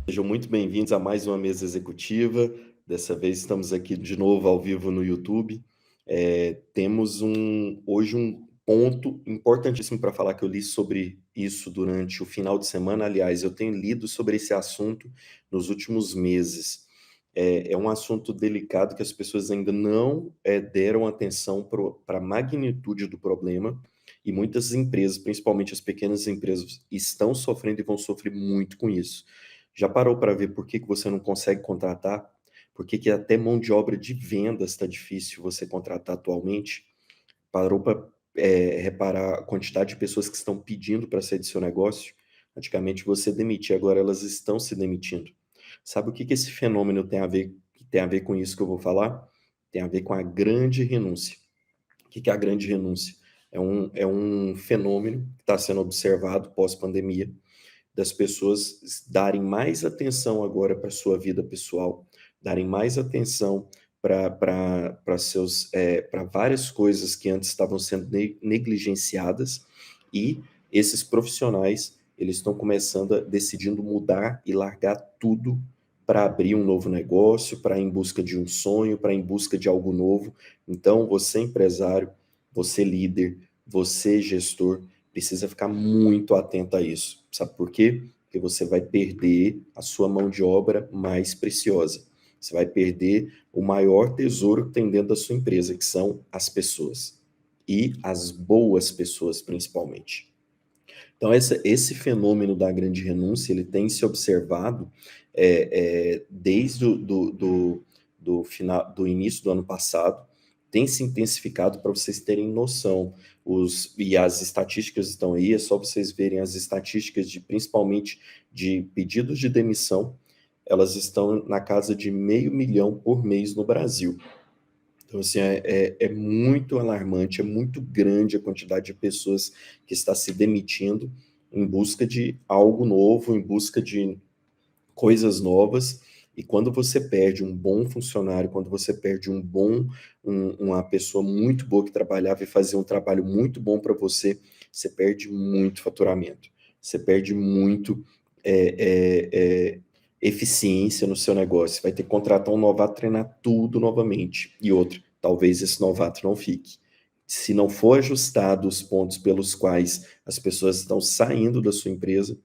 Sejam muito bem-vindos a mais uma mesa executiva. Dessa vez estamos aqui de novo ao vivo no YouTube. Temos hoje um ponto importantíssimo para falar que eu li sobre isso durante o final de semana. Aliás, eu tenho lido sobre esse assunto nos últimos meses. É um assunto delicado que as pessoas ainda não deram atenção para a magnitude do problema e muitas empresas, principalmente as pequenas empresas, estão sofrendo e vão sofrer muito com isso. Já parou para ver por que que você não consegue contratar? Por que que até mão de obra de vendas está difícil você contratar atualmente? Parou para reparar a quantidade de pessoas que estão pedindo para sair do seu negócio? Antigamente você demitia, agora elas estão se demitindo. Sabe o que que esse fenômeno tem a ver com isso que eu vou falar? Tem a ver com a grande renúncia. O que que é a grande renúncia? É um fenômeno que está sendo observado pós-pandemia, das pessoas darem mais atenção agora para a sua vida pessoal, darem mais atenção para várias coisas que antes estavam sendo negligenciadas, e esses profissionais eles estão começando decidindo mudar e largar tudo para abrir um novo negócio, para ir em busca de um sonho, para ir em busca de algo novo. Então, você empresário, você líder, você gestor, precisa ficar muito atento a isso. Sabe por quê? Porque você vai perder a sua mão de obra mais preciosa. Você vai perder o maior tesouro que tem dentro da sua empresa, que são as pessoas. E as boas pessoas, principalmente. Então, esse fenômeno da grande renúncia, ele tem se observado desde do final, do início do ano passado, tem se intensificado. Para vocês terem noção. E as estatísticas estão aí, é só vocês verem as estatísticas principalmente de pedidos de demissão, elas estão na casa de 500.000 por mês no Brasil. Então, assim, é muito alarmante, é muito grande a quantidade de pessoas que está se demitindo em busca de algo novo, em busca de coisas novas. E quando você perde um bom funcionário, quando você perde uma pessoa muito boa que trabalhava e fazia um trabalho muito bom para você, você perde muito faturamento, você perde muito eficiência no seu negócio. Você vai ter que contratar um novato, treinar tudo novamente. E outra, talvez esse novato não fique. Se não for ajustado os pontos pelos quais as pessoas estão saindo da sua empresa,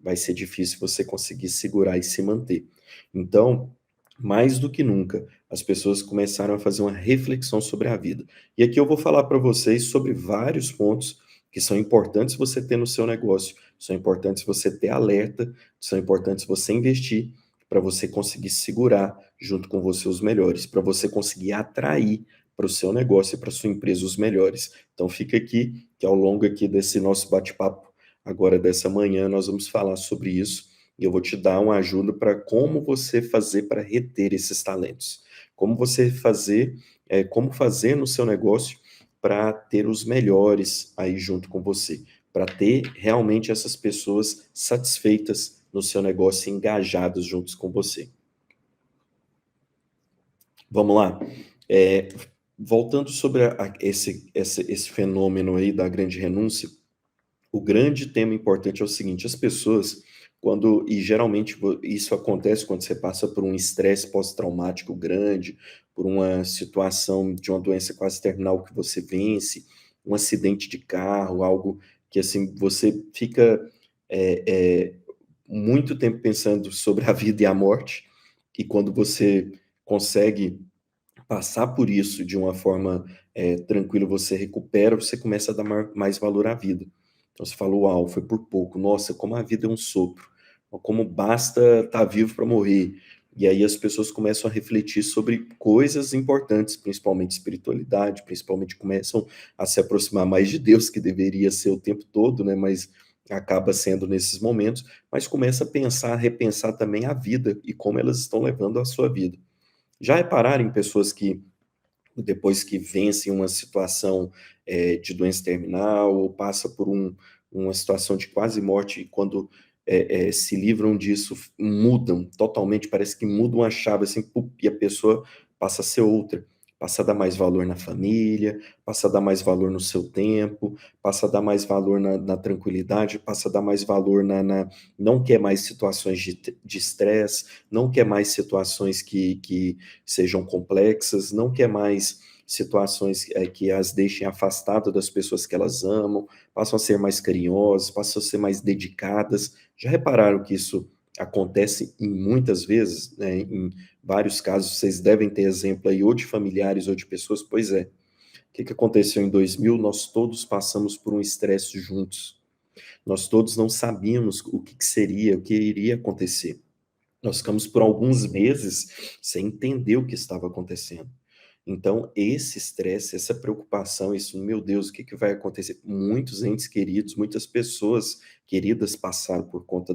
vai ser difícil você conseguir segurar e se manter. Então, mais do que nunca, as pessoas começaram a fazer uma reflexão sobre a vida. E aqui eu vou falar para vocês sobre vários pontos que são importantes você ter no seu negócio, são importantes você ter alerta, são importantes você investir para você conseguir segurar junto com você os melhores, para você conseguir atrair para o seu negócio e para sua empresa os melhores. Então fica aqui que ao longo aqui desse nosso bate-papo agora dessa manhã nós vamos falar sobre isso, e eu vou te dar uma ajuda para como você fazer para reter esses talentos. Como fazer no seu negócio para ter os melhores aí junto com você, para ter realmente essas pessoas satisfeitas no seu negócio e engajadas juntos com você. Vamos lá? É, Voltando sobre esse fenômeno aí da grande renúncia, o grande tema importante é o seguinte: as pessoas, e geralmente isso acontece quando você passa por um estresse pós-traumático grande, por uma situação de uma doença quase terminal que você vence, um acidente de carro, algo que assim você fica é, é, muito tempo pensando sobre a vida e a morte, e quando você consegue passar por isso de uma forma tranquila, você recupera, você começa a dar mais valor à vida. Então você fala: uau, foi por pouco, nossa, como a vida é um sopro, como basta estar vivo para morrer. E aí as pessoas começam a refletir sobre coisas importantes, principalmente espiritualidade, principalmente começam a se aproximar mais de Deus, que deveria ser o tempo todo, né? Mas acaba sendo nesses momentos, mas começa a pensar, a repensar também a vida e como elas estão levando a sua vida. Já repararam em pessoas que, depois que vencem uma situação de doença terminal, ou passa por uma situação de quase morte, e quando se livram disso, mudam totalmente, parece que mudam a chave, assim, e a pessoa passa a ser outra, passa a dar mais valor na família, passa a dar mais valor no seu tempo, passa a dar mais valor na tranquilidade, passa a dar mais valor não quer mais situações de estresse, não quer mais situações que sejam complexas, não quer mais situações que as deixem afastadas das pessoas que elas amam, passam a ser mais carinhosas, passam a ser mais dedicadas. Já repararam que isso acontece em muitas vezes, né, em vários casos, vocês devem ter exemplo aí ou de familiares ou de pessoas, pois é. O que aconteceu em 2000? Nós todos passamos por um estresse juntos. Nós todos não sabíamos o que seria, o que iria acontecer. Nós ficamos por alguns meses sem entender o que estava acontecendo. Então, esse estresse, essa preocupação, isso, meu Deus, o que vai acontecer? Muitos entes queridos, muitas pessoas queridas passaram por conta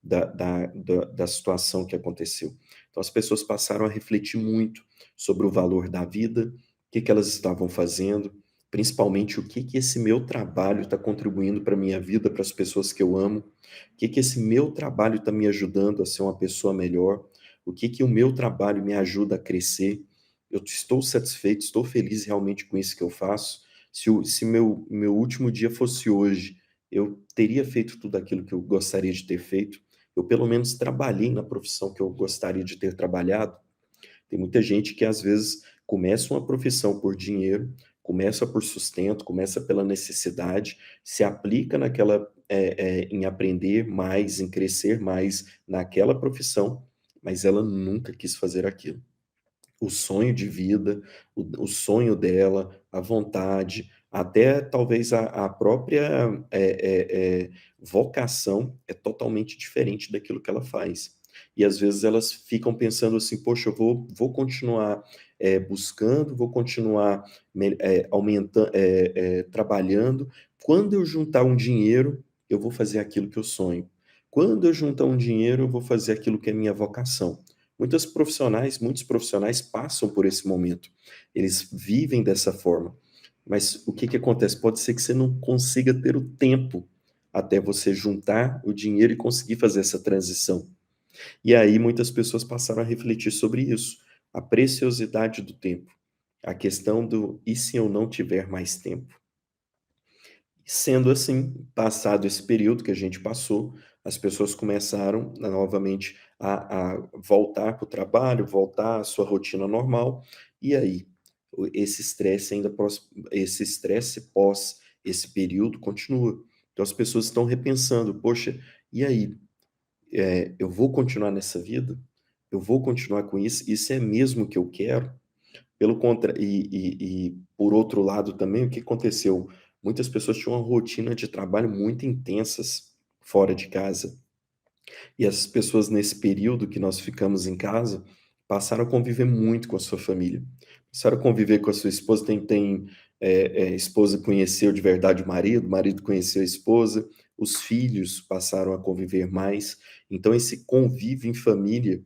da situação que aconteceu. Então, as pessoas passaram a refletir muito sobre o valor da vida, o que elas estavam fazendo, principalmente o que esse meu trabalho está contribuindo para a minha vida, para as pessoas que eu amo, o que esse meu trabalho está me ajudando a ser uma pessoa melhor, o que o meu trabalho me ajuda a crescer. Eu estou satisfeito, estou feliz realmente com isso que eu faço. Se meu último dia fosse hoje, eu teria feito tudo aquilo que eu gostaria de ter feito. Eu, pelo menos, trabalhei na profissão que eu gostaria de ter trabalhado. Tem muita gente que, às vezes, começa uma profissão por dinheiro, começa por sustento, começa pela necessidade, se aplica em aprender mais, em crescer mais naquela profissão, mas ela nunca quis fazer aquilo. O sonho de vida, o sonho dela, a vontade, até talvez a própria, vocação é totalmente diferente daquilo que ela faz. E às vezes elas ficam pensando assim: "Poxa, eu vou continuar, buscando, vou continuar trabalhando, quando eu juntar um dinheiro, eu vou fazer aquilo que eu sonho. Quando eu juntar um dinheiro, eu vou fazer aquilo que é minha vocação". Muitos profissionais passam por esse momento. Eles vivem dessa forma. Mas o que acontece? Pode ser que você não consiga ter o tempo até você juntar o dinheiro e conseguir fazer essa transição. E aí muitas pessoas passaram a refletir sobre isso, a preciosidade do tempo, a questão do "e se eu não tiver mais tempo?". Sendo assim, passado esse período que a gente passou, as pessoas começaram novamente a voltar para o trabalho, voltar à sua rotina normal, e aí, esse estresse pós esse período continua. Então as pessoas estão repensando: "Poxa, e aí, eu vou continuar nessa vida? Eu vou continuar com isso? Isso é mesmo o que eu quero?". Pelo contra e por outro lado também, o que aconteceu? Muitas pessoas tinham uma rotina de trabalho muito intensas fora de casa. E essas pessoas, nesse período que nós ficamos em casa, passaram a conviver muito com a sua família. Passaram a conviver com a sua esposa. Esposa conheceu de verdade o marido conheceu a esposa, os filhos passaram a conviver mais. Então, esse convívio em família,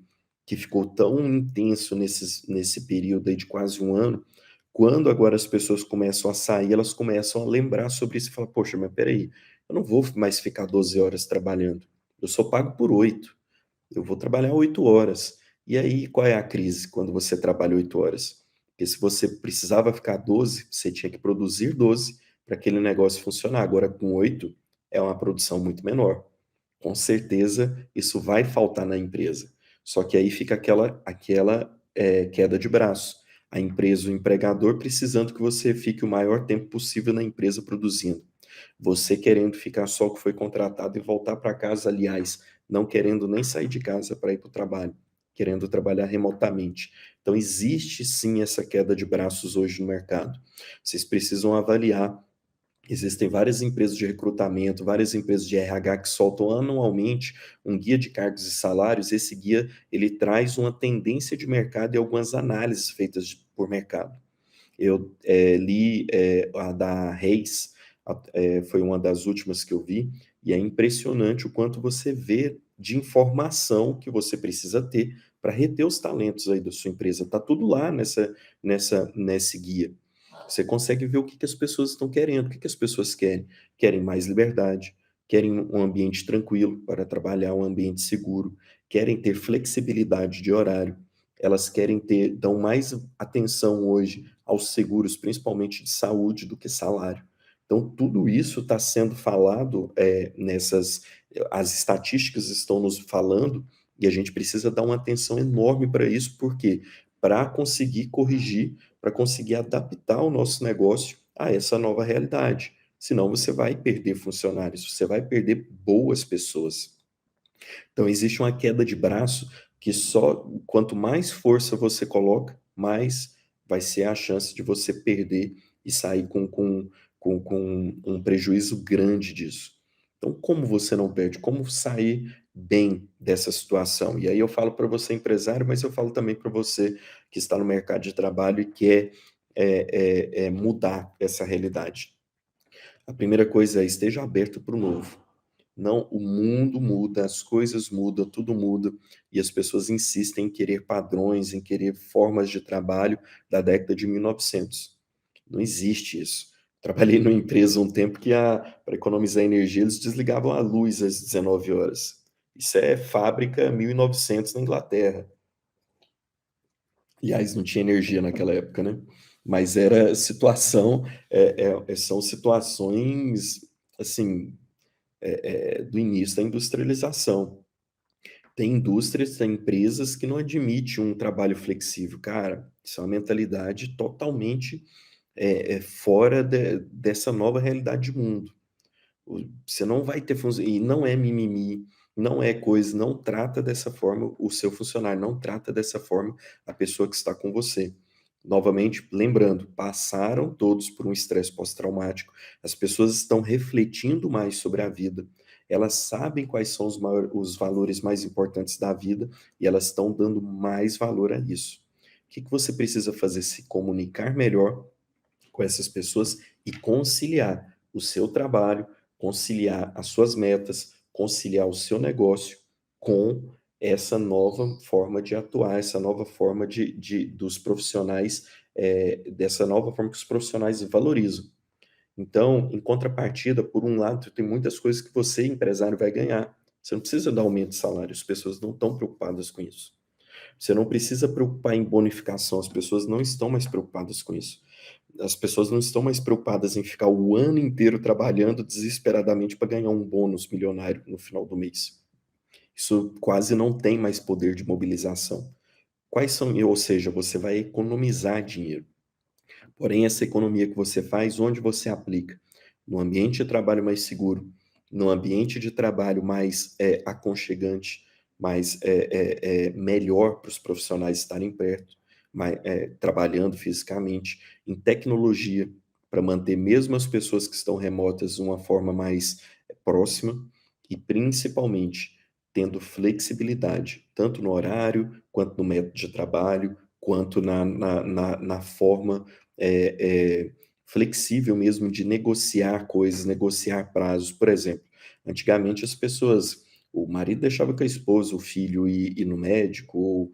que ficou tão intenso nesse período aí de quase um ano, quando agora as pessoas começam a sair, elas começam a lembrar sobre isso e falar: "Poxa, mas espera aí, eu não vou mais ficar 12 horas trabalhando. Eu sou pago por 8. Eu vou trabalhar 8 horas". E aí, qual é a crise quando você trabalha 8 horas? Porque se você precisava ficar 12, você tinha que produzir 12 para aquele negócio funcionar. Agora, com 8, é uma produção muito menor. Com certeza, isso vai faltar na empresa. Só que aí fica queda de braço. A empresa, o empregador, precisando que você fique o maior tempo possível na empresa produzindo. Você querendo ficar só o que foi contratado e voltar para casa, aliás, não querendo nem sair de casa para ir para o trabalho, querendo trabalhar remotamente. Então, existe sim essa queda de braços hoje no mercado. Vocês precisam avaliar. Existem várias empresas de recrutamento, várias empresas de RH que soltam anualmente um guia de cargos e salários. Esse guia, ele traz uma tendência de mercado e algumas análises feitas por mercado. Eu li a da Reis, foi uma das últimas que eu vi, e é impressionante o quanto você vê de informação que você precisa ter para reter os talentos aí da sua empresa. Tá tudo lá nesse guia. Você consegue ver o que as pessoas estão querendo, o que as pessoas querem. Querem mais liberdade, querem um ambiente tranquilo para trabalhar, um ambiente seguro, querem ter flexibilidade de horário, elas querem dão mais atenção hoje aos seguros, principalmente de saúde, do que salário. Então, tudo isso está sendo falado, as estatísticas estão nos falando, e a gente precisa dar uma atenção enorme para isso, porque para conseguir corrigir, para conseguir adaptar o nosso negócio a essa nova realidade. Senão você vai perder funcionários, você vai perder boas pessoas. Então existe uma queda de braço que só quanto mais força você coloca, mais vai ser a chance de você perder e sair com um prejuízo grande disso. Então, como você não perde? Como sair bem dessa situação? E aí eu falo para você, empresário, mas eu falo também para você que está no mercado de trabalho e quer mudar essa realidade. A primeira coisa é esteja aberto para o novo. Não, o mundo muda, as coisas mudam, tudo muda, e as pessoas insistem em querer padrões, em querer formas de trabalho da década de 1900. Não existe isso. Trabalhei numa empresa um tempo que, para economizar energia, eles desligavam a luz às 19 horas. Isso é fábrica 1900 na Inglaterra. Aliás, não tinha energia naquela época, né? Mas era situação, são situações, assim, do início da industrialização. Tem indústrias, tem empresas que não admitem um trabalho flexível. Cara, isso é uma mentalidade totalmente fora dessa nova realidade de mundo. Você não vai ter função, e não é mimimi, não é coisa, não trata dessa forma o seu funcionário, não trata dessa forma a pessoa que está com você. Novamente, lembrando, passaram todos por um estresse pós-traumático, as pessoas estão refletindo mais sobre a vida, elas sabem quais são os valores mais importantes da vida e elas estão dando mais valor a isso. O que você precisa fazer? Se comunicar melhor com essas pessoas e conciliar o seu trabalho, conciliar as suas metas, conciliar o seu negócio com essa nova forma de atuar, essa nova forma dos profissionais, dessa nova forma que os profissionais valorizam. Então, em contrapartida, por um lado, tem muitas coisas que você, empresário, vai ganhar. Você não precisa dar aumento de salário, as pessoas não estão preocupadas com isso. Você não precisa preocupar em bonificação, as pessoas não estão mais preocupadas com isso. As pessoas não estão mais preocupadas em ficar o ano inteiro trabalhando desesperadamente para ganhar um bônus milionário no final do mês. Isso quase não tem mais poder de mobilização. Quais são, ou seja, você vai economizar dinheiro. Porém, essa economia que você faz, onde você aplica? No ambiente de trabalho mais seguro, no ambiente de trabalho mais aconchegante, mais melhor para os profissionais estarem perto, trabalhando fisicamente, em tecnologia, para manter mesmo as pessoas que estão remotas de uma forma mais próxima, e principalmente tendo flexibilidade, tanto no horário, quanto no método de trabalho, quanto na forma flexível mesmo de negociar coisas, negociar prazos. Por exemplo, antigamente as pessoas, o marido deixava com a esposa, o filho ir no médico, ou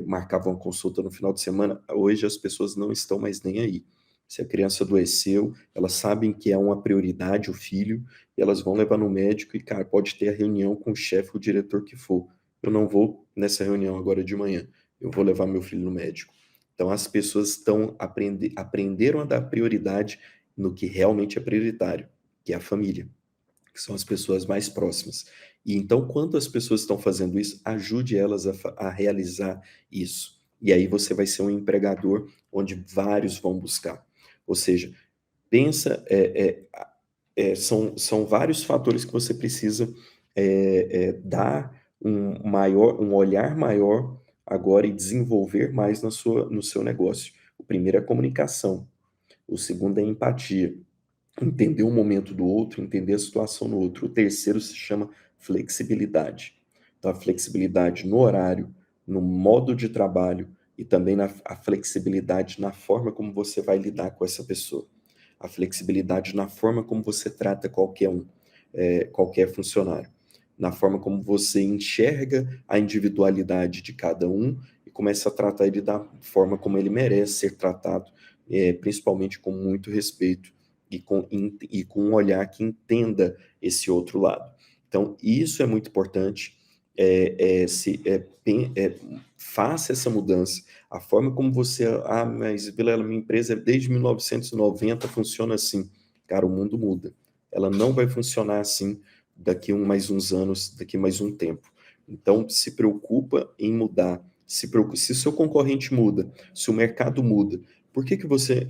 marcava uma consulta no final de semana. Hoje as pessoas não estão mais nem aí. Se a criança adoeceu, elas sabem que é uma prioridade o filho, e elas vão levar no médico e, cara, pode ter a reunião com o chefe, o diretor que for. Eu não vou nessa reunião agora de manhã, eu vou levar meu filho no médico. Então, as pessoas aprenderam a dar prioridade no que realmente é prioritário, que é a família, que são as pessoas mais próximas. E então, quando as pessoas estão fazendo isso, ajude elas a realizar isso. E aí você vai ser um empregador onde vários vão buscar. Ou seja, pensa, são vários fatores que você precisa dar um olhar maior agora e desenvolver mais no seu negócio. O primeiro é a comunicação, o segundo é a empatia, entender o momento do outro, entender a situação do outro. O terceiro se chama flexibilidade. Então, a flexibilidade no horário, no modo de trabalho e também a flexibilidade na forma como você vai lidar com essa pessoa. A flexibilidade na forma como você trata qualquer um, qualquer funcionário. Na forma como você enxerga a individualidade de cada um e começa a tratar ele da forma como ele merece ser tratado, principalmente com muito respeito e com um olhar que entenda esse outro lado. Então, isso é muito importante. faça essa mudança. A forma como você, mas Vilela, minha empresa é desde 1990, funciona assim. Cara, o mundo muda. Ela não vai funcionar assim daqui mais uns anos, daqui mais um tempo. Então, se preocupa em mudar. Se o seu concorrente muda, se o mercado muda, por que que você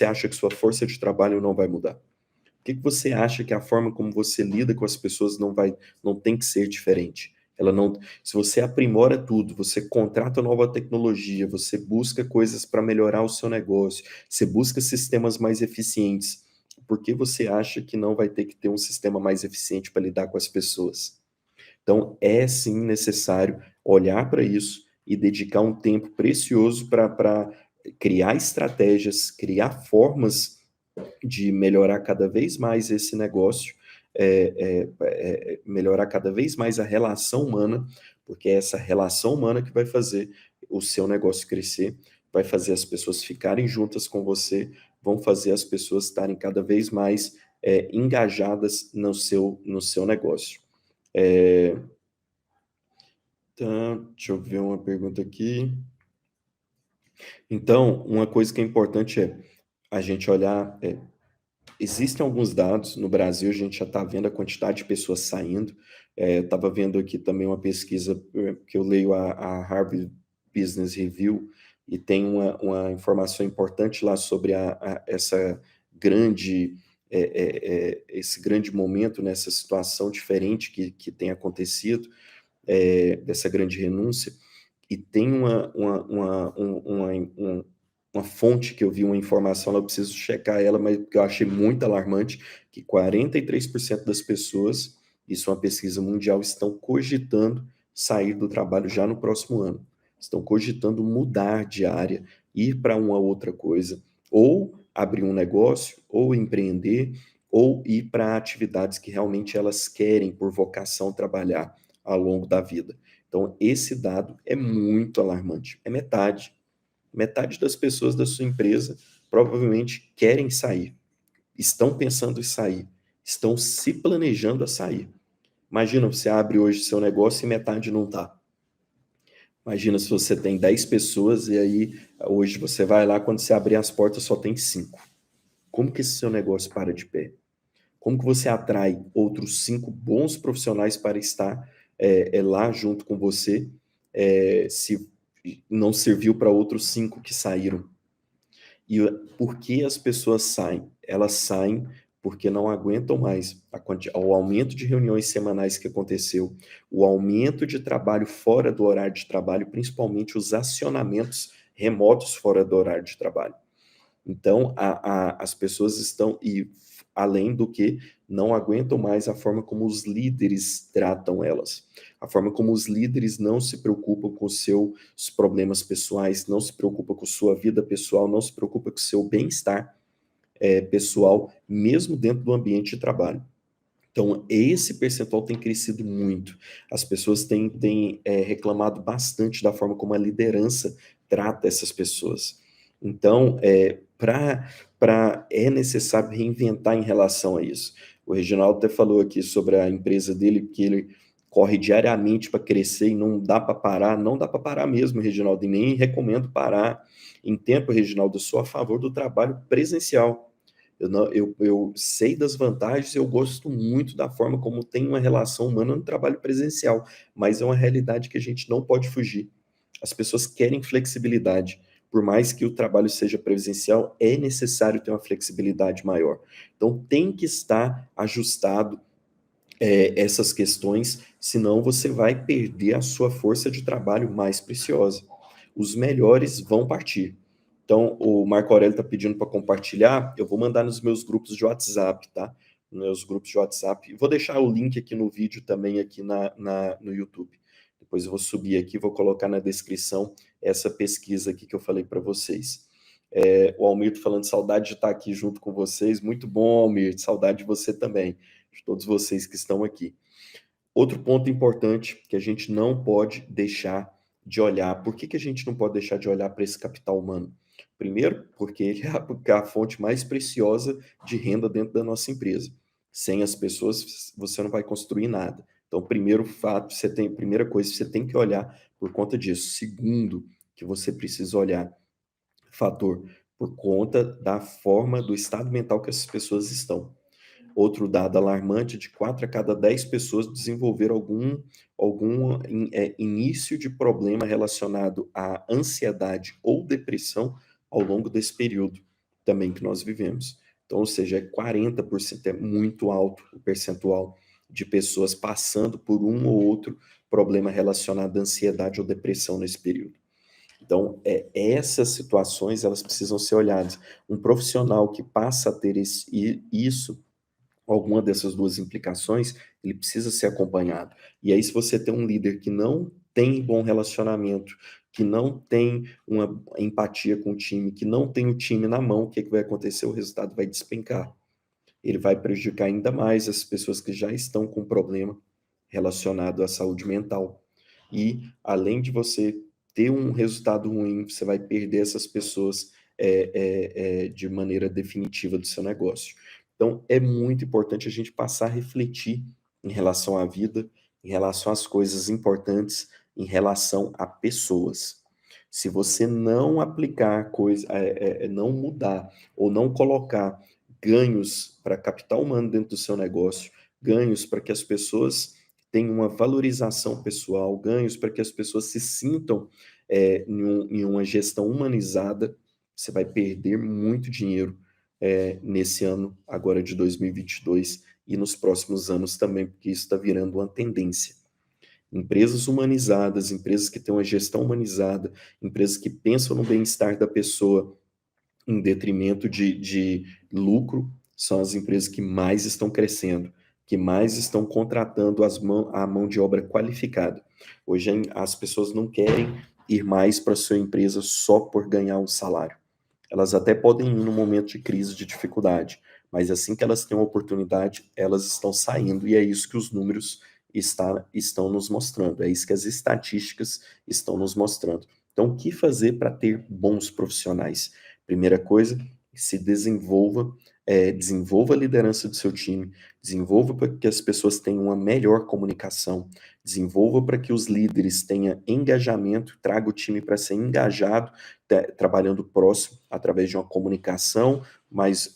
acha que sua força de trabalho não vai mudar? Por que que você acha que a forma como você lida com as pessoas não tem que ser diferente? Ela não, se você aprimora tudo, você contrata nova tecnologia, você busca coisas para melhorar o seu negócio, você busca sistemas mais eficientes, por que você acha que não vai ter que ter um sistema mais eficiente para lidar com as pessoas? Então, é sim necessário olhar para isso e dedicar um tempo precioso para criar estratégias, criar formas de melhorar cada vez mais esse negócio, melhorar cada vez mais a relação humana, porque é essa relação humana que vai fazer o seu negócio crescer, vai fazer as pessoas ficarem juntas com você, vão fazer as pessoas estarem cada vez mais engajadas no seu negócio. É, tá, deixa eu ver uma pergunta aqui. Então, uma coisa que é importante é a gente olhar. Existem alguns dados, no Brasil a gente já está vendo a quantidade de pessoas saindo. Estava vendo aqui também uma pesquisa que eu leio a Harvard Business Review e tem uma informação importante lá sobre essa grande, esse grande momento, nessa situação diferente que tem acontecido, dessa grande renúncia. E tem uma fonte que eu vi uma informação, eu preciso checar ela, mas que eu achei muito alarmante, que 43% das pessoas, isso é uma pesquisa mundial, estão cogitando sair do trabalho já no próximo ano. Estão cogitando mudar de área, ir para uma outra coisa, ou abrir um negócio, ou empreender, ou ir para atividades que realmente elas querem, por vocação, trabalhar ao longo da vida. Então, esse dado é muito alarmante. É metade. Metade das pessoas da sua empresa provavelmente querem sair, estão pensando em sair, estão se planejando a sair. Imagina, você abre hoje seu negócio e metade não está. Imagina se você tem 10 pessoas e aí hoje você vai lá, quando você abrir as portas só tem 5. Como que esse seu negócio para de pé? Como que você atrai outros 5 bons profissionais para estar lá junto com você, se não serviu para outros 5 que saíram? E por que as pessoas saem? Elas saem porque não aguentam mais o aumento de reuniões semanais que aconteceu, o aumento de trabalho fora do horário de trabalho, principalmente os acionamentos remotos fora do horário de trabalho. Então, as pessoas estão, e além do que, não aguentam mais a forma como os líderes tratam elas, a forma como os líderes não se preocupam com os seus problemas pessoais, não se preocupam com sua vida pessoal, não se preocupam com o seu bem-estar pessoal, mesmo dentro do ambiente de trabalho. Então, esse percentual tem crescido muito. As pessoas têm reclamado bastante da forma como a liderança trata essas pessoas. Então, é necessário reinventar em relação a isso. O Reginaldo até falou aqui sobre a empresa dele, que ele corre diariamente para crescer e não dá para parar. Não dá para parar mesmo, Reginaldo, e nem recomendo parar em tempo, Reginaldo. Eu sou a favor do trabalho presencial. Eu sei das vantagens, eu gosto muito da forma como tem uma relação humana no trabalho presencial, mas é uma realidade que a gente não pode fugir. As pessoas querem flexibilidade. Por mais que o trabalho seja presencial, é necessário ter uma flexibilidade maior. Então, tem que estar ajustado essas questões, senão você vai perder a sua força de trabalho mais preciosa. Os melhores vão partir. Então, o Marco Aurélio está pedindo para compartilhar, eu vou mandar nos meus grupos de WhatsApp, tá? Nos meus grupos de WhatsApp. Vou deixar o link aqui no vídeo também, aqui no YouTube. Depois eu vou subir aqui, vou colocar na descrição essa pesquisa aqui que eu falei para vocês. O Almirto falando, saudade de estar aqui junto com vocês. Muito bom, Almirto, saudade de você também, de todos vocês que estão aqui. Outro ponto importante que a gente não pode deixar de olhar. Por que a gente não pode deixar de olhar para esse capital humano? Primeiro, porque ele é a fonte mais preciosa de renda dentro da nossa empresa. Sem as pessoas, você não vai construir nada. Então, primeira coisa, você tem que olhar por conta disso. Segundo, que você precisa olhar, fator, por conta da forma, do estado mental que essas pessoas estão. Outro dado alarmante, de 4 a cada 10 pessoas desenvolveram algum início de problema relacionado à ansiedade ou depressão ao longo desse período também que nós vivemos. Então, ou seja, 40%, é muito alto o percentual de pessoas passando por um ou outro problema relacionado à ansiedade ou depressão nesse período. Então, essas situações, elas precisam ser olhadas. Um profissional que passa a ter isso, alguma dessas duas implicações, ele precisa ser acompanhado. E aí, se você tem um líder que não tem bom relacionamento, que não tem uma empatia com o time, que não tem o time na mão, o que vai acontecer? O resultado vai despencar. Ele vai prejudicar ainda mais as pessoas que já estão com problema relacionado à saúde mental. E, além de você ter um resultado ruim, você vai perder essas pessoas de maneira definitiva do seu negócio. Então, é muito importante a gente passar a refletir em relação à vida, em relação às coisas importantes, em relação a pessoas. Se você não aplicar não mudar ou não colocar ganhos para capital humano dentro do seu negócio, ganhos para que as pessoas tenham uma valorização pessoal, ganhos para que as pessoas se sintam em uma gestão humanizada, você vai perder muito dinheiro nesse ano agora de 2022 e nos próximos anos também, porque isso está virando uma tendência. Empresas humanizadas, empresas que têm uma gestão humanizada, empresas que pensam no bem-estar da pessoa em detrimento de lucro, são as empresas que mais estão crescendo, que mais estão contratando a mão de obra qualificada. Hoje as pessoas não querem ir mais para a sua empresa só por ganhar um salário. Elas até podem ir no momento de crise, de dificuldade, mas assim que elas têm uma oportunidade, elas estão saindo, e é isso que os números estão nos mostrando, é isso que as estatísticas estão nos mostrando. Então, o que fazer para ter bons profissionais? Primeira coisa, se desenvolva a liderança do seu time, desenvolva para que as pessoas tenham uma melhor comunicação, desenvolva para que os líderes tenham engajamento, traga o time para ser engajado, trabalhando próximo, através de uma comunicação mais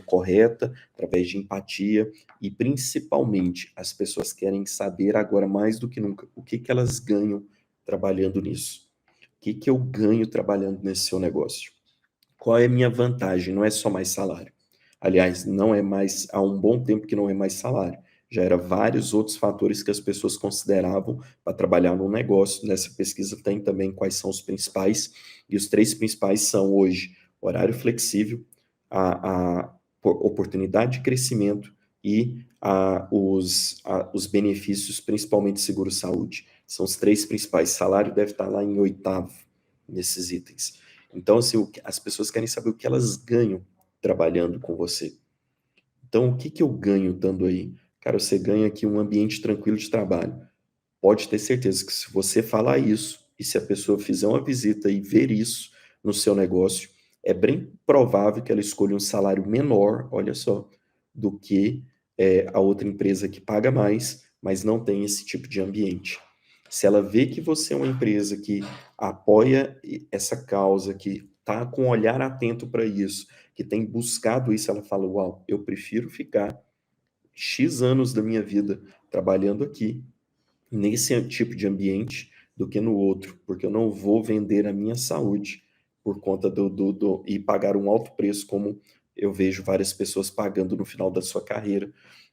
correta, através de empatia, e principalmente as pessoas querem saber agora mais do que nunca o que elas ganham trabalhando nisso. O que eu ganho trabalhando nesse seu negócio? Qual é a minha vantagem? Não é só mais salário. Aliás, não é mais, há um bom tempo que não é mais salário. Já era vários outros fatores que as pessoas consideravam para trabalhar no negócio. Nessa pesquisa tem também quais são os principais, e os 3 principais são hoje horário flexível, a oportunidade de crescimento e os benefícios, principalmente seguro-saúde. São os 3 principais. Salário deve estar lá em 8º nesses itens. Então, assim, as pessoas querem saber o que elas ganham trabalhando com você. Então, o que eu ganho estando aí? Cara, você ganha aqui um ambiente tranquilo de trabalho. Pode ter certeza que se você falar isso, e se a pessoa fizer uma visita e ver isso no seu negócio, é bem provável que ela escolha um salário menor, olha só, do que a outra empresa que paga mais, mas não tem esse tipo de ambiente. Se ela vê que você é uma empresa que apoia essa causa, que está com um olhar atento para isso, que tem buscado isso, ela fala: Uau, eu prefiro ficar X anos da minha vida trabalhando aqui, nesse tipo de ambiente, do que no outro, porque eu não vou vender a minha saúde por conta e pagar um alto preço, como eu vejo várias pessoas pagando no final da sua carreira.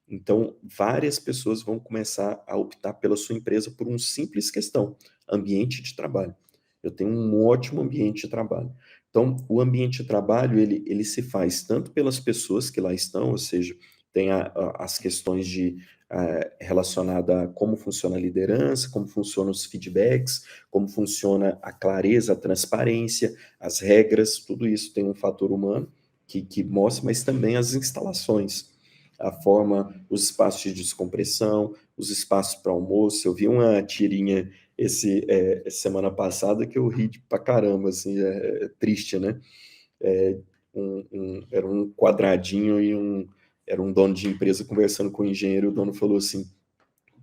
Então, várias pessoas vão começar a optar pela sua empresa por uma simples questão: ambiente de trabalho. Eu tenho um ótimo ambiente de trabalho. Então, o ambiente de trabalho, ele se faz tanto pelas pessoas que lá estão, ou seja, tem as questões relacionada a como funciona a liderança, como funcionam os feedbacks, como funciona a clareza, a transparência, as regras, tudo isso tem um fator humano que mostra, mas também as instalações, a forma, os espaços de descompressão, os espaços para almoço. Eu vi uma tirinha semana passada que eu ri pra caramba, assim, triste, né? É, era um quadradinho era um dono de empresa conversando com o engenheiro, o dono falou assim: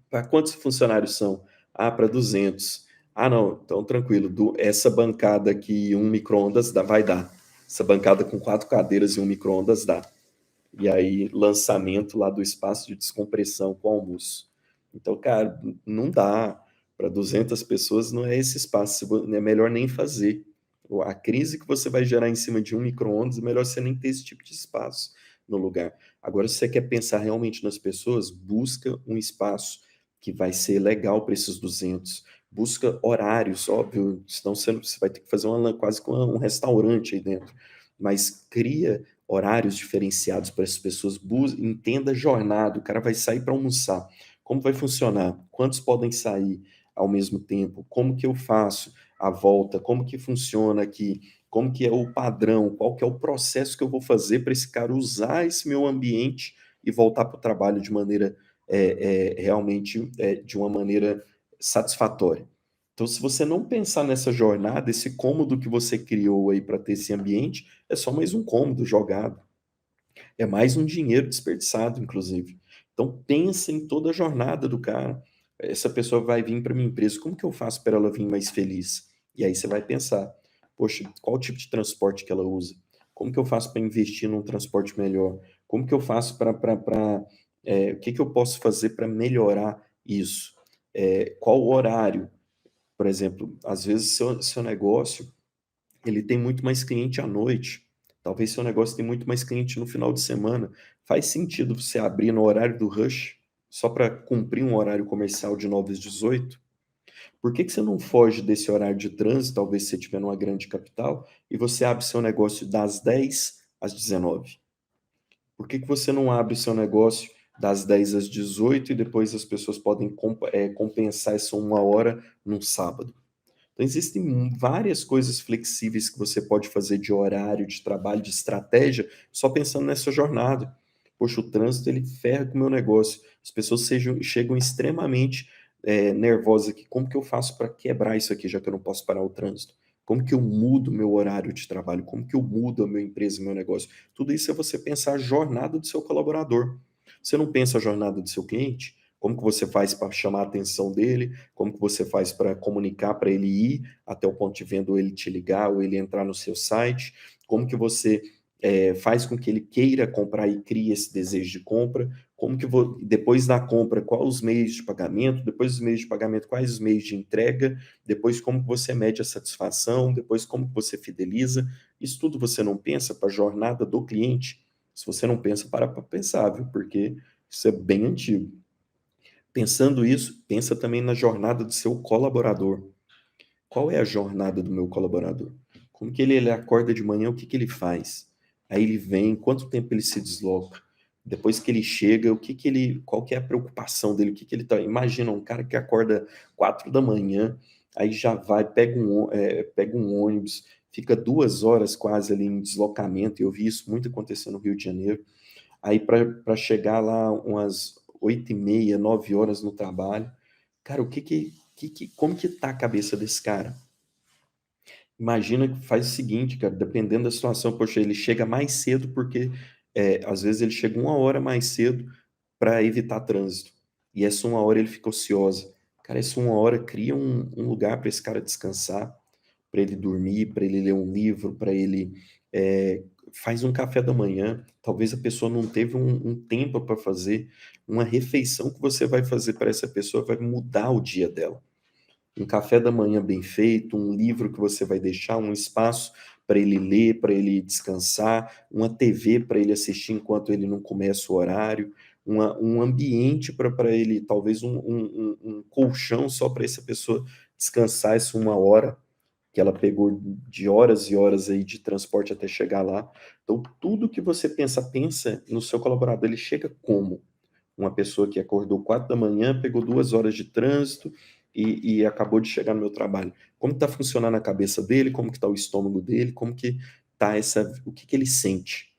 Para quantos funcionários são? Ah, para 200. Ah, não, então tranquilo, essa bancada aqui, um micro-ondas vai dar. Essa bancada com 4 cadeiras e um micro-ondas dá. E aí, lançamento lá do espaço de descompressão com almoço. Então, cara, não dá. Para 200 pessoas não é esse espaço, é melhor nem fazer. A crise que você vai gerar em cima de um micro-ondas, é melhor você nem ter esse tipo de espaço no lugar. Agora, se você quer pensar realmente nas pessoas, busca um espaço que vai ser legal para esses 200. Busca horários, óbvio, senão você vai ter que fazer quase que um restaurante aí dentro. Mas cria horários diferenciados para essas pessoas, entenda a jornada, o cara vai sair para almoçar, como vai funcionar, quantos podem sair ao mesmo tempo, como que eu faço a volta, como que funciona aqui, como que é o padrão, qual que é o processo que eu vou fazer para esse cara usar esse meu ambiente e voltar para o trabalho de maneira realmente de uma maneira satisfatória. Então, se você não pensar nessa jornada, esse cômodo que você criou aí para ter esse ambiente, é só mais um cômodo jogado. É mais um dinheiro desperdiçado, inclusive. Então, pensa em toda a jornada do cara. Essa pessoa vai vir para minha empresa, como que eu faço para ela vir mais feliz? E aí você vai pensar, poxa, qual o tipo de transporte que ela usa? Como que eu faço para investir num transporte melhor? Como que eu faço o que que eu posso fazer para melhorar isso? Qual o horário? Por exemplo, às vezes seu negócio ele tem muito mais cliente à noite. Talvez seu negócio tenha muito mais cliente no final de semana. Faz sentido você abrir no horário do rush, só para cumprir um horário comercial de 9 às 18? Por que que você não foge desse horário de trânsito, talvez se você estiver numa grande capital, e você abre seu negócio das 10 às 19? Por que que você não abre seu negócio das 10 às 18 e depois as pessoas podem compensar essa uma hora num sábado? Então, existem várias coisas flexíveis que você pode fazer de horário, de trabalho, de estratégia, só pensando nessa jornada. Poxa, o trânsito ele ferra com o meu negócio. As pessoas chegam extremamente nervosas aqui. Como que eu faço para quebrar isso aqui, já que eu não posso parar o trânsito? Como que eu mudo o meu horário de trabalho? Como que eu mudo a minha empresa, o meu negócio? Tudo isso é você pensar a jornada do seu colaborador. Você não pensa a jornada do seu cliente? Como que você faz para chamar a atenção dele? Como que você faz para comunicar para ele ir até o ponto de venda, ou ele te ligar, ou ele entrar no seu site? Como que você faz com que ele queira comprar e crie esse desejo de compra? Como que depois da compra, quais os meios de pagamento? Depois dos meios de pagamento, quais os meios de entrega? Depois, como que você mede a satisfação? Depois, como que você fideliza? Isso tudo você não pensa para a jornada do cliente? Se você não pensa, para pensar, viu? Porque isso é bem antigo. Pensando isso, pensa também na jornada do seu colaborador. Qual é a jornada do meu colaborador? Como que ele acorda de manhã, o que que ele faz? Aí ele vem, quanto tempo ele se desloca? Depois que ele chega, qual que é a preocupação dele? O que que ele tá? Imagina um cara que acorda 4 da manhã, aí já vai, pega um ônibus, fica 2 horas quase ali em deslocamento. Eu vi isso muito acontecer no Rio de Janeiro. Aí para chegar lá umas 8h30, 9 horas no trabalho. Cara, como que tá a cabeça desse cara? Imagina que faz o seguinte, cara, dependendo da situação, poxa, ele chega mais cedo porque às vezes ele chega 1 hora mais cedo para evitar trânsito. E essa 1 hora ele fica ociosa. Cara, essa 1 hora cria um lugar para esse cara descansar, para ele dormir, para ele ler um livro, para ele faz um café da manhã. Talvez a pessoa não teve um tempo para fazer uma refeição que você vai fazer para essa pessoa vai mudar o dia dela. Um café da manhã bem feito, um livro que você vai deixar, um espaço para ele ler, para ele descansar, uma TV para ele assistir enquanto ele não começa o horário, um ambiente para ele, talvez um colchão só para essa pessoa descansar essa 1 hora que ela pegou de horas e horas aí de transporte até chegar lá. Então, tudo que você pensa no seu colaborador. Ele chega como? Uma pessoa que acordou 4 da manhã, pegou 2 horas de trânsito e acabou de chegar no meu trabalho. Como está funcionando a cabeça dele? Como que está o estômago dele? Como que tá o que que ele sente?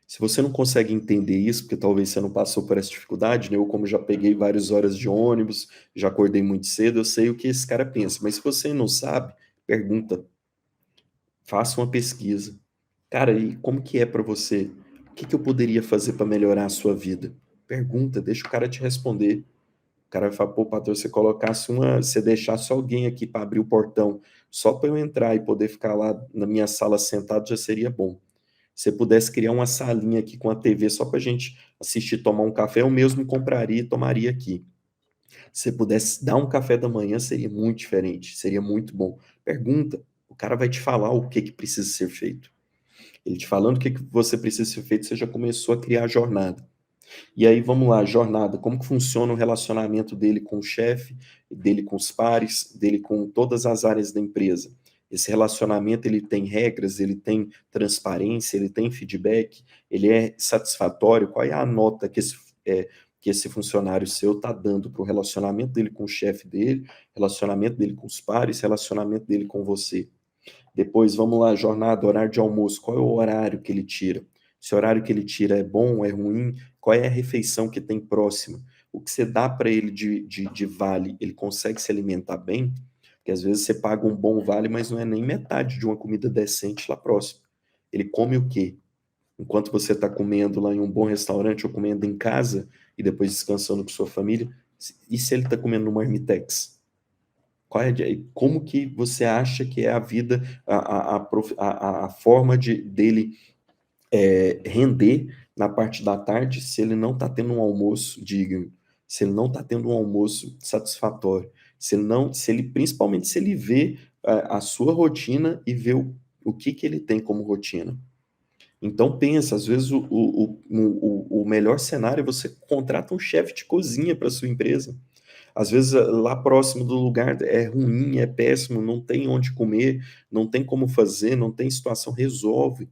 Se você não consegue entender isso, porque talvez você não passou por essa dificuldade, né? Eu, como já peguei várias horas de ônibus, já acordei muito cedo, eu sei o que esse cara pensa. Mas se você não sabe, pergunta, faça uma pesquisa. Cara, e como que é para você? O que que eu poderia fazer para melhorar a sua vida? Pergunta, deixa o cara te responder. cara vai falar, pô, patrão, você deixasse alguém aqui para abrir o portão, só para eu entrar e poder ficar lá na minha sala sentado já seria bom. Se você pudesse criar uma salinha aqui com a TV só para a gente assistir, tomar um café, eu mesmo compraria e tomaria aqui. Se você pudesse dar um café da manhã, seria muito diferente, seria muito bom. Pergunta, o cara vai te falar o que que precisa ser feito. Ele te falando o que que você precisa ser feito, você já começou a criar a jornada. E aí, vamos lá, jornada, como que funciona o relacionamento dele com o chefe, dele com os pares, dele com todas as áreas da empresa? Esse relacionamento, ele tem regras, ele tem transparência, ele tem feedback, ele é satisfatório? Qual é a nota que esse funcionário seu está dando para o relacionamento dele com o chefe dele, relacionamento dele com os pares, relacionamento dele com você? Depois, vamos lá, jornada, horário de almoço. Qual é o horário que ele tira? Se o horário que ele tira é bom, é ruim? Qual é a refeição que tem próxima? O que você dá para ele de vale, ele consegue se alimentar bem? Porque às vezes você paga um bom vale, mas não é nem metade de uma comida decente lá próximo. Ele come o quê? Enquanto você está comendo lá em um bom restaurante ou comendo em casa e depois descansando com sua família, e se ele está comendo no marmitex? Como que você acha que é a vida, a forma dele render na parte da tarde se ele não está tendo um almoço digno, se ele não está tendo um almoço satisfatório, principalmente se ele vê a sua rotina e vê o que que ele tem como rotina. Então pensa, às vezes o melhor cenário é você contrata um chefe de cozinha para sua empresa. Às vezes lá próximo do lugar é ruim, é péssimo, não tem onde comer, não tem como fazer, não tem situação, resolve.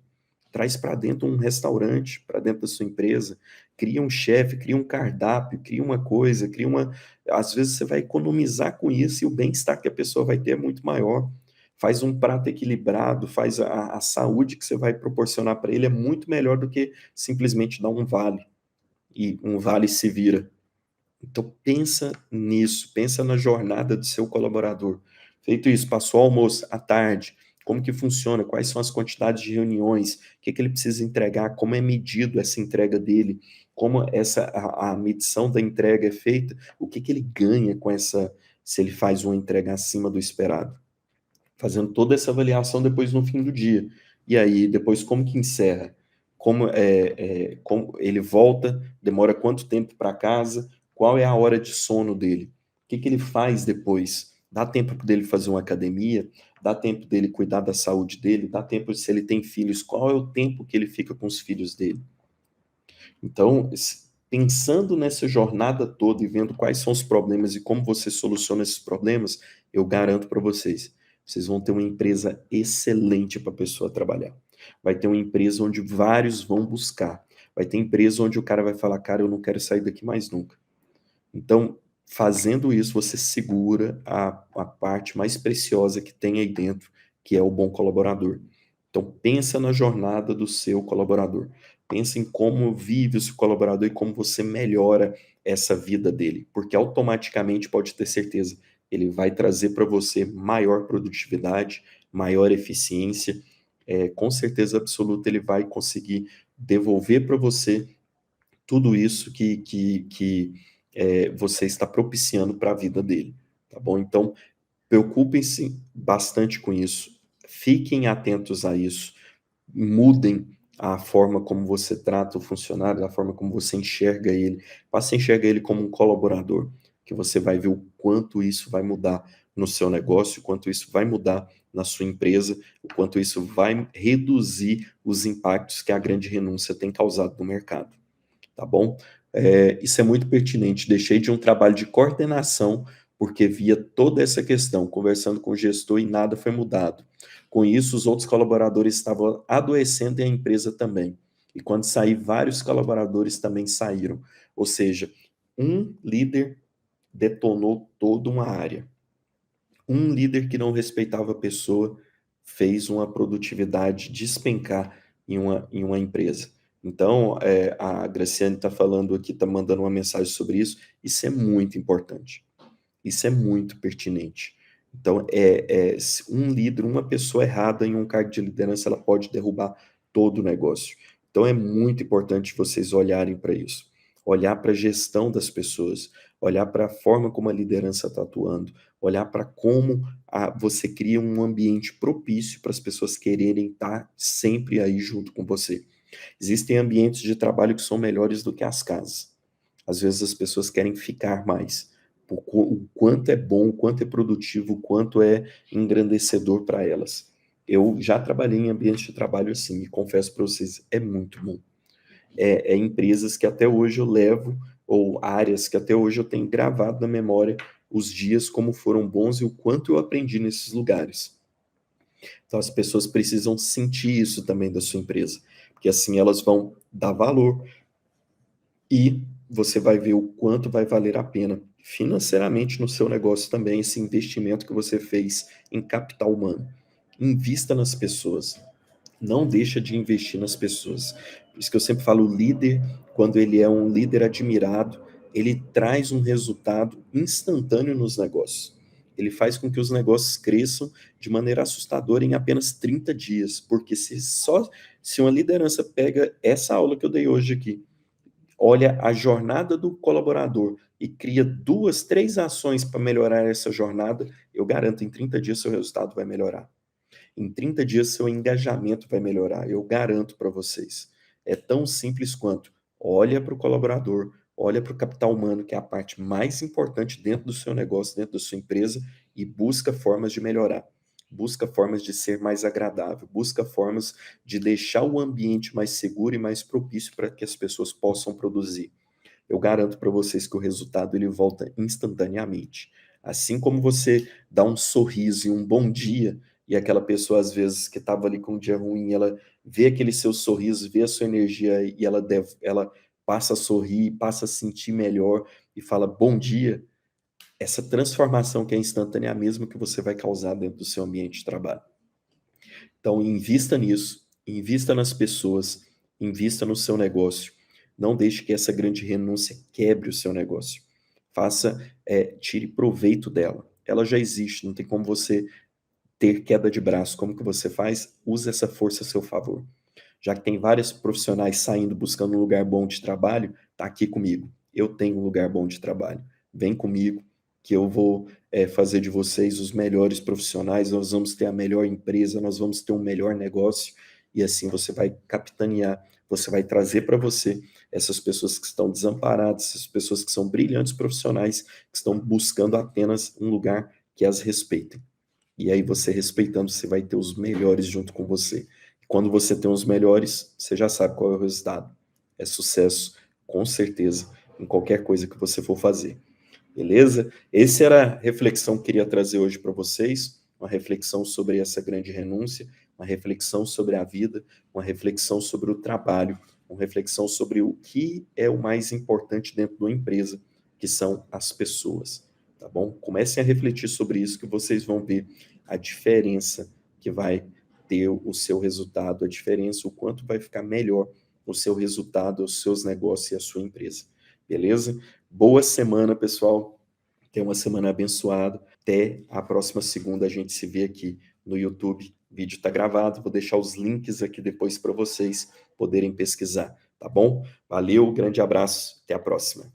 Traz para dentro um restaurante, para dentro da sua empresa, cria um chefe, cria um cardápio, cria uma coisa, cria uma. Às vezes você vai economizar com isso e o bem-estar que a pessoa vai ter é muito maior. Faz um prato equilibrado, faz a saúde que você vai proporcionar para ele é muito melhor do que simplesmente dar um vale. E um vale se vira. Então pensa nisso, pensa na jornada do seu colaborador. Feito isso, passou o almoço, à tarde, como que funciona, quais são as quantidades de reuniões, o que que ele precisa entregar, como é medido essa entrega dele, como a medição da entrega é feita, o que que ele ganha com essa, se ele faz uma entrega acima do esperado. Fazendo toda essa avaliação depois no fim do dia. E aí, depois, como que encerra? Como ele volta, demora quanto tempo para casa, qual é a hora de sono dele, o que que ele faz depois, dá tempo dele fazer uma academia, dá tempo dele cuidar da saúde dele, dá tempo, se ele tem filhos, qual é o tempo que ele fica com os filhos dele. Então, pensando nessa jornada toda e vendo quais são os problemas e como você soluciona esses problemas, eu garanto para vocês, vocês vão ter uma empresa excelente para a pessoa trabalhar. Vai ter uma empresa onde vários vão buscar. Vai ter empresa onde o cara vai falar, cara, eu não quero sair daqui mais nunca. Então, fazendo isso, você segura a parte mais preciosa que tem aí dentro, que é o bom colaborador. Então, pensa na jornada do seu colaborador. Pensa em como vive o seu colaborador e como você melhora essa vida dele, porque automaticamente pode ter certeza, ele vai trazer para você maior produtividade, maior eficiência, com certeza absoluta ele vai conseguir devolver para você tudo isso que você está propiciando para a vida dele, tá bom? Então, preocupem-se bastante com isso, fiquem atentos a isso, mudem a forma como você trata o funcionário, a forma como você enxerga ele, passe a enxergar ele como um colaborador, que você vai ver o quanto isso vai mudar no seu negócio, o quanto isso vai mudar na sua empresa, o quanto isso vai reduzir os impactos que a grande renúncia tem causado no mercado, tá bom? Isso é muito pertinente. Deixei de um trabalho de coordenação porque via toda essa questão, conversando com o gestor e nada foi mudado. Com isso, os outros colaboradores estavam adoecendo e a empresa também. E quando saí, vários colaboradores também saíram. Ou seja, um líder detonou toda uma área. Um líder que não respeitava a pessoa fez uma produtividade despencar em uma empresa. Então, a Graciane está falando aqui, está mandando uma mensagem sobre isso. Isso é muito importante. Isso é muito pertinente. Então, um líder, uma pessoa errada em um cargo de liderança, ela pode derrubar todo o negócio. Então, é muito importante vocês olharem para isso. Olhar para a gestão das pessoas, olhar para a forma como a liderança está atuando, olhar para como você cria um ambiente propício para as pessoas quererem estar sempre aí junto com você. Existem ambientes de trabalho que são melhores do que as casas. Às vezes as pessoas querem ficar mais. O quanto é bom, o quanto é produtivo, o quanto é engrandecedor para elas. Eu já trabalhei em ambiente de trabalho assim, e confesso para vocês, é muito bom. É empresas que até hoje eu levo, ou áreas que até hoje eu tenho gravado na memória os dias como foram bons e o quanto eu aprendi nesses lugares. Então as pessoas precisam sentir isso também da sua empresa, porque assim elas vão dar valor e você vai ver o quanto vai valer a pena financeiramente no seu negócio também esse investimento que você fez em capital humano. Invista nas pessoas. Não deixa de investir nas pessoas. Por isso que eu sempre falo, o líder, quando ele é um líder admirado, ele traz um resultado instantâneo nos negócios. Ele faz com que os negócios cresçam de maneira assustadora em apenas 30 dias, porque se uma liderança pega essa aula que eu dei hoje aqui, olha a jornada do colaborador e cria 2, 3 ações para melhorar essa jornada, eu garanto, em 30 dias seu resultado vai melhorar. Em 30 dias seu engajamento vai melhorar, eu garanto para vocês. É tão simples quanto olha para o colaborador, olha para o capital humano, que é a parte mais importante dentro do seu negócio, dentro da sua empresa, e busca formas de melhorar. Busca formas de ser mais agradável, busca formas de deixar o ambiente mais seguro e mais propício para que as pessoas possam produzir. Eu garanto para vocês que o resultado ele volta instantaneamente. Assim como você dá um sorriso e um bom dia, e aquela pessoa, às vezes, que estava ali com um dia ruim, ela vê aquele seu sorriso, vê a sua energia e ela passa a sorrir, passa a sentir melhor e fala bom dia. Essa transformação que é instantânea é a mesma que você vai causar dentro do seu ambiente de trabalho. Então, invista nisso, invista nas pessoas, invista no seu negócio. Não deixe que essa grande renúncia quebre o seu negócio. Tire proveito dela. Ela já existe, não tem como você ter queda de braço. Como que você faz? Use essa força a seu favor. Já que tem vários profissionais saindo buscando um lugar bom de trabalho, tá aqui comigo. Eu tenho um lugar bom de trabalho. Vem comigo que eu vou fazer de vocês os melhores profissionais, nós vamos ter a melhor empresa, nós vamos ter um melhor negócio e assim você vai capitanear, você vai trazer para você essas pessoas que estão desamparadas, essas pessoas que são brilhantes profissionais, que estão buscando apenas um lugar que as respeitem. E aí você respeitando, você vai ter os melhores junto com você. E quando você tem os melhores, você já sabe qual é o resultado. É sucesso, com certeza, em qualquer coisa que você for fazer. Beleza? Essa era a reflexão que eu queria trazer hoje para vocês, uma reflexão sobre essa grande renúncia, uma reflexão sobre a vida, uma reflexão sobre o trabalho, uma reflexão sobre o que é o mais importante dentro de uma empresa, que são as pessoas, tá bom? Comecem a refletir sobre isso que vocês vão ver a diferença que vai ter o seu resultado, a diferença, o quanto vai ficar melhor o seu resultado, os seus negócios e a sua empresa. Beleza? Boa semana, pessoal. Tenha uma semana abençoada. Até a próxima segunda a gente se vê aqui no YouTube. O vídeo está gravado. Vou deixar os links aqui depois para vocês poderem pesquisar, tá bom? Valeu, grande abraço. Até a próxima.